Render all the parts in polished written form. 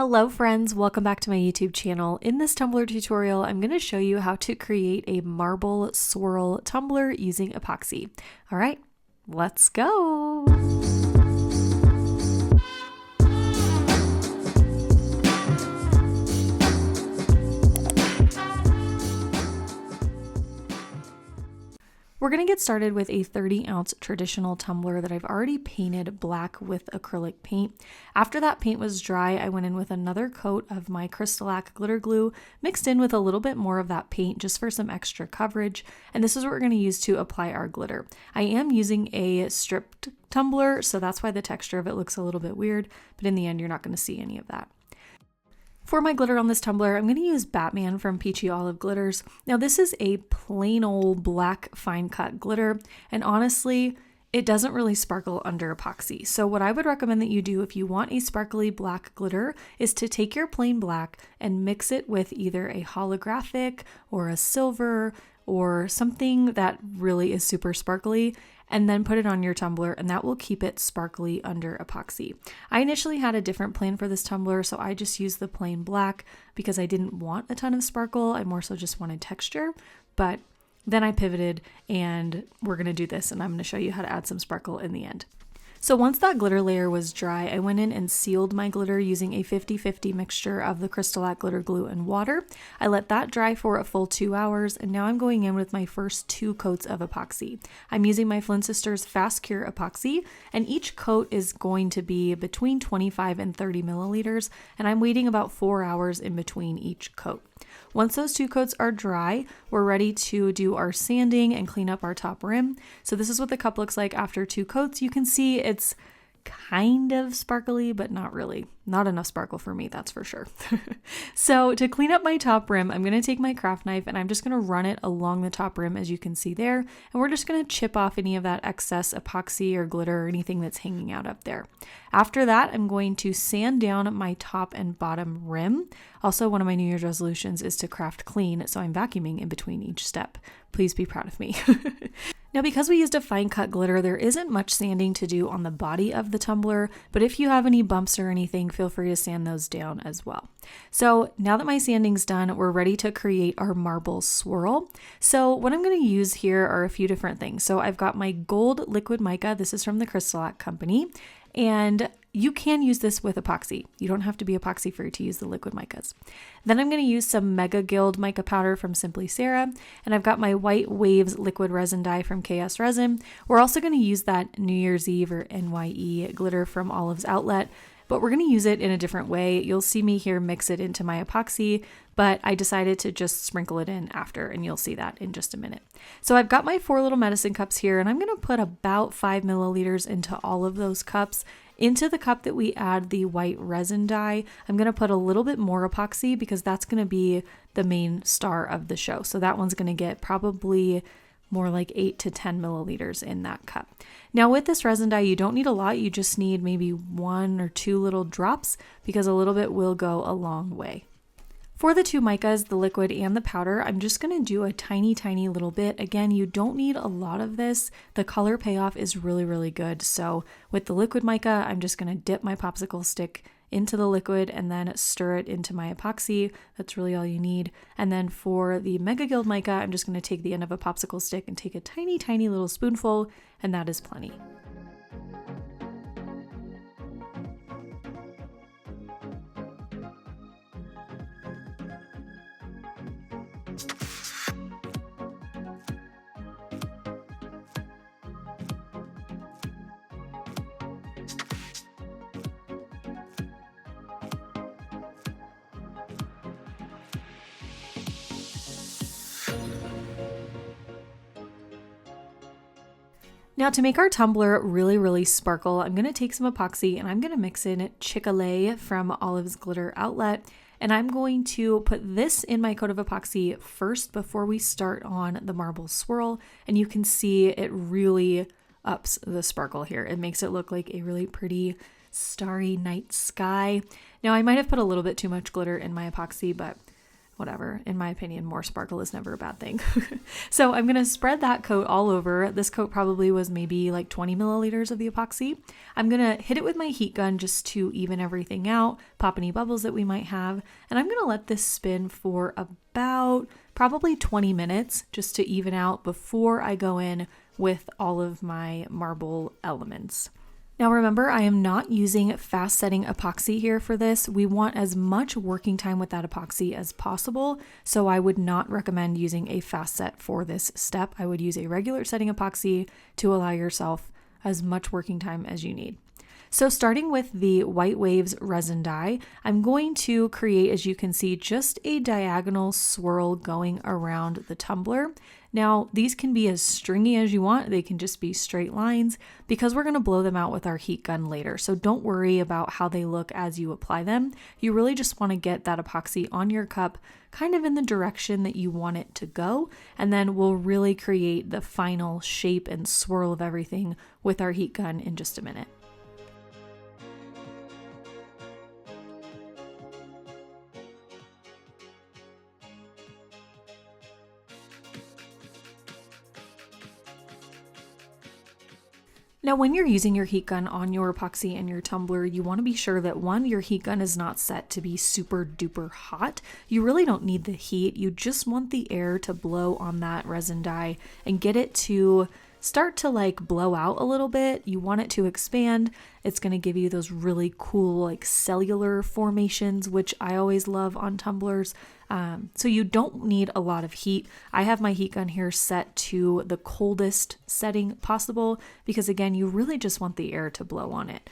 Hello friends, welcome back to my YouTube channel. In this tumbler tutorial, I'm going to show you how to create a marble swirl tumbler using epoxy. All right, let's go. We're going to get started with a 30-ounce traditional tumbler that I've already painted black with acrylic paint. After that paint was dry, I went in with another coat of my CRYSTALAC glitter glue, mixed in with a little bit more of that paint just for some extra coverage, and this is what we're going to use to apply our glitter. I am using a stripped tumbler, so that's why the texture of it looks a little bit weird, but in the end, you're not going to see any of that. For my glitter on this tumbler, I'm going to use Batman from Peachy Olive Glitters. Now this is a plain old black fine cut glitter, and honestly, it doesn't really sparkle under epoxy. So what I would recommend that you do if you want a sparkly black glitter is to take your plain black and mix it with either a holographic or a silver or something that really is super sparkly, and then put it on your tumbler, and that will keep it sparkly under epoxy. I initially had a different plan for this tumbler, so I just used the plain black because I didn't want a ton of sparkle. I more so just wanted texture, but then I pivoted and we're gonna do this, and I'm gonna show you how to add some sparkle in the end. So once that glitter layer was dry, I went in and sealed my glitter using a 50-50 mixture of the CRYSTALAC glitter glue and water. I let that dry for a full 2 hours, and now I'm going in with my first 2 coats of epoxy. I'm using my Flynn Sisters Fast Cure epoxy, and each coat is going to be between 25 and 30 milliliters, and I'm waiting about 4 hours in between each coat. Once those 2 coats are dry, we're ready to do our sanding and clean up our top rim. So this is what the cup looks like after 2 coats. You can see it's kind of sparkly, but not really. Not enough sparkle for me, that's for sure. So to clean up my top rim, I'm going to take my craft knife and I'm just going to run it along the top rim, as you can see there. And we're just going to chip off any of that excess epoxy or glitter or anything that's hanging out up there. After that, I'm going to sand down my top and bottom rim. Also, one of my New Year's resolutions is to craft clean, so I'm vacuuming in between each step. Please be proud of me. Now, because we used a fine cut glitter, there isn't much sanding to do on the body of the tumbler, but if you have any bumps or anything, feel free to sand those down as well. So now that my sanding's done, we're ready to create our marble swirl. So what I'm going to use here are a few different things. So I've got my gold liquid mica. This is from the CRYSTALAC company, and you can use this with epoxy. You don't have to be epoxy free to use the liquid micas. Then I'm going to use some Mega Gild mica powder from Simply Sarah, and I've got my White Waves liquid resin dye from KS Resin. We're also going to use that New Year's Eve or NYE glitter from Olive's Outlet, but we're going to use it in a different way. You'll see me here mix it into my epoxy, but I decided to just sprinkle it in after, and you'll see that in just a minute. So I've got my 4 little medicine cups here, and I'm going to put about 5 milliliters into all of those cups. Into the cup that we add the white resin dye, I'm going to put a little bit more epoxy because that's going to be the main star of the show. So that one's going to get probably more like 8 to 10 milliliters in that cup. Now with this resin dye, you don't need a lot. You just need maybe 1 or 2 little drops because a little bit will go a long way. For the 2 micas, the liquid and the powder, I'm just going to do a tiny little bit. Again, you don't need a lot of this. The color payoff is really good. So with the liquid mica, I'm just going to dip my popsicle stick into the liquid and then stir it into my epoxy. That's really all you need. And then for the Mega Gild mica, I'm just going to take the end of a popsicle stick and take a tiny little spoonful, and that is plenty. Now to make our tumbler really sparkle, I'm going to take some epoxy and I'm going to mix in Chickalay from Olive's Glitter Outlet. And I'm going to put this in my coat of epoxy first before we start on the marble swirl. And you can see it really ups the sparkle here. It makes it look like a really pretty starry night sky. Now I might have put a little bit too much glitter in my epoxy, but whatever. In my opinion, more sparkle is never a bad thing. So I'm going to spread that coat all over. This coat probably was maybe like 20 milliliters of the epoxy. I'm going to hit it with my heat gun just to even everything out, pop any bubbles that we might have. And I'm going to let this spin for about probably 20 minutes just to even out before I go in with all of my marble elements. Now remember, I am not using fast setting epoxy here for this. We want as much working time with that epoxy as possible, so I would not recommend using a fast set for this step. I would use a regular setting epoxy to allow yourself as much working time as you need. So starting with the White Waves resin dye, I'm going to create, as you can see, just a diagonal swirl going around the tumbler. Now, these can be as stringy as you want. They can just be straight lines because we're going to blow them out with our heat gun later. So don't worry about how they look as you apply them. You really just want to get that epoxy on your cup kind of in the direction that you want it to go. And then we'll really create the final shape and swirl of everything with our heat gun in just a minute. Now, when you're using your heat gun on your epoxy and your tumbler, you want to be sure that one, your heat gun is not set to be super duper hot. You really don't need the heat. You just want the air to blow on that resin dye and get it to start to like blow out a little bit. You want it to expand. It's going to give you those really cool like cellular formations, which I always love on tumblers. So you don't need a lot of heat. I have my heat gun here set to the coldest setting possible because again, you really just want the air to blow on it.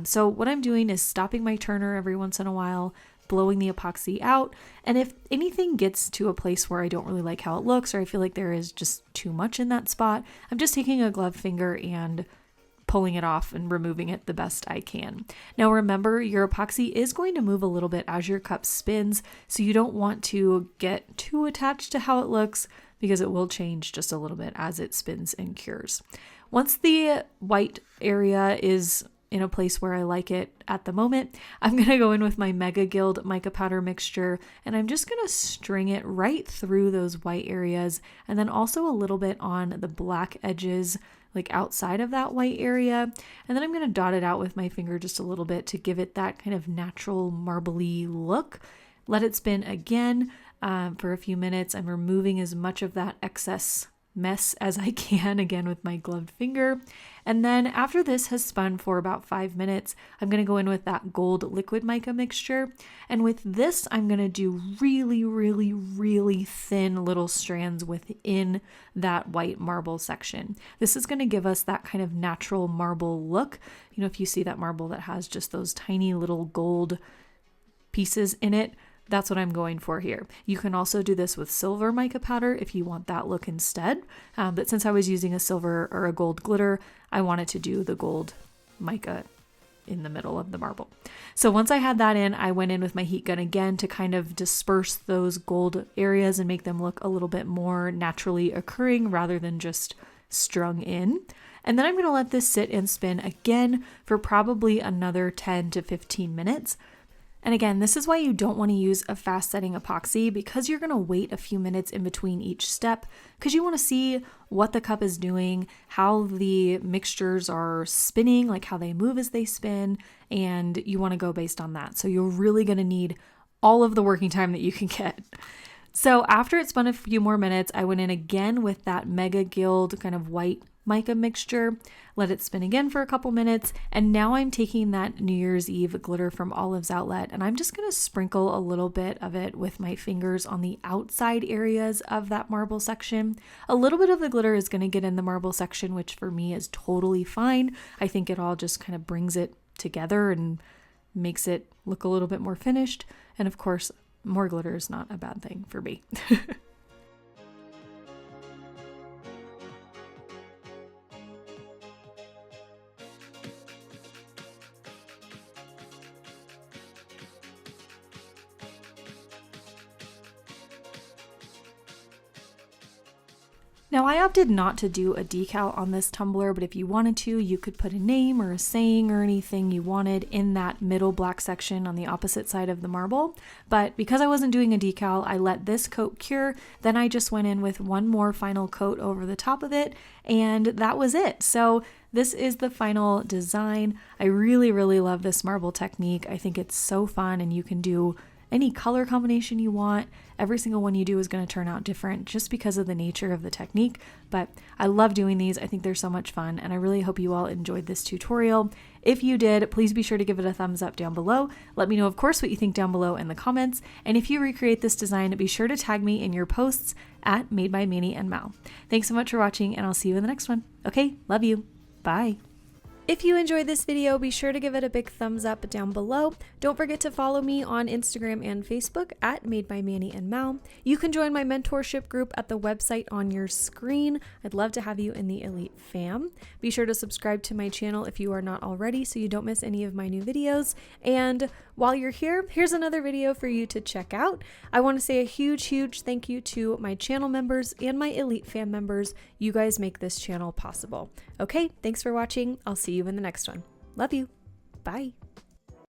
So what I'm doing is stopping my turner every once in a while, blowing the epoxy out. And if anything gets to a place where I don't really like how it looks, or I feel like there is just too much in that spot, I'm just taking a gloved finger and pulling it off and removing it the best I can. Now remember, your epoxy is going to move a little bit as your cup spins, so you don't want to get too attached to how it looks because it will change just a little bit as it spins and cures. Once the white area is in a place where I like it at the moment, I'm going to go in with my Mega Gild mica powder mixture, and I'm just going to string it right through those white areas and then also a little bit on the black edges like outside of that white area. And then I'm going to dot it out with my finger just a little bit to give it that kind of natural marbly look. Let it spin again for a few minutes. I'm removing as much of that excess mess as I can, again with my gloved finger. And then after this has spun for about 5 minutes, I'm going to go in with that gold liquid mica mixture. And with this, I'm going to do really, really, really thin little strands within that white marble section. This is going to give us that kind of natural marble look. You know, if you see that marble that has just those tiny little gold pieces in it, that's what I'm going for here. You can also do this with silver mica powder if you want that look instead. But since I was using a silver or a gold glitter, I wanted to do the gold mica in the middle of the marble. So once I had that in, I went in with my heat gun again to kind of disperse those gold areas and make them look a little bit more naturally occurring rather than just strung in. And then I'm going to let this sit and spin again for probably another 10 to 15 minutes. And again, this is why you don't want to use a fast setting epoxy, because you're going to wait a few minutes in between each step because you want to see what the cup is doing, how the mixtures are spinning, like how they move as they spin, and you want to go based on that. So you're really going to need all of the working time that you can get. So after it spun a few more minutes, I went in again with that Mega Gild kind of white mica mixture, let it spin again for a couple minutes, and now I'm taking that New Year's Eve glitter from Olive's Outlet, and I'm just going to sprinkle a little bit of it with my fingers on the outside areas of that marble section. A little bit of the glitter is going to get in the marble section, which for me is totally fine. I think it all just kind of brings it together and makes it look a little bit more finished, and of course, more glitter is not a bad thing for me. Now I opted not to do a decal on this tumbler, but if you wanted to, you could put a name or a saying or anything you wanted in that middle black section on the opposite side of the marble. But because I wasn't doing a decal, I let this coat cure. Then I just went in with one more final coat over the top of it, and that was it. So this is the final design. I really, really love this marble technique. I think it's so fun, and you can do any color combination you want. Every single one you do is going to turn out different just because of the nature of the technique, but I love doing these. I think they're so much fun, and I really hope you all enjoyed this tutorial. If you did, please be sure to give it a thumbs up down below. Let me know, of course, what you think down below in the comments, and if you recreate this design, be sure to tag me in your posts at Made by Manny and Mal. Thanks so much for watching, and I'll see you in the next one. Okay, love you. Bye. If you enjoyed this video, be sure to give it a big thumbs up down below. Don't forget to follow me on Instagram and Facebook at Made by Manny and Mal. You can join my mentorship group at the website on your screen. I'd love to have you in the Elite fam. Be sure to subscribe to my channel if you are not already so you don't miss any of my new videos. And while you're here, here's another video for you to check out. I want to say a huge thank you to my channel members and my Elite fam members. You guys make this channel possible. Okay, thanks for watching. I'll see you in the next one. Love you. Bye.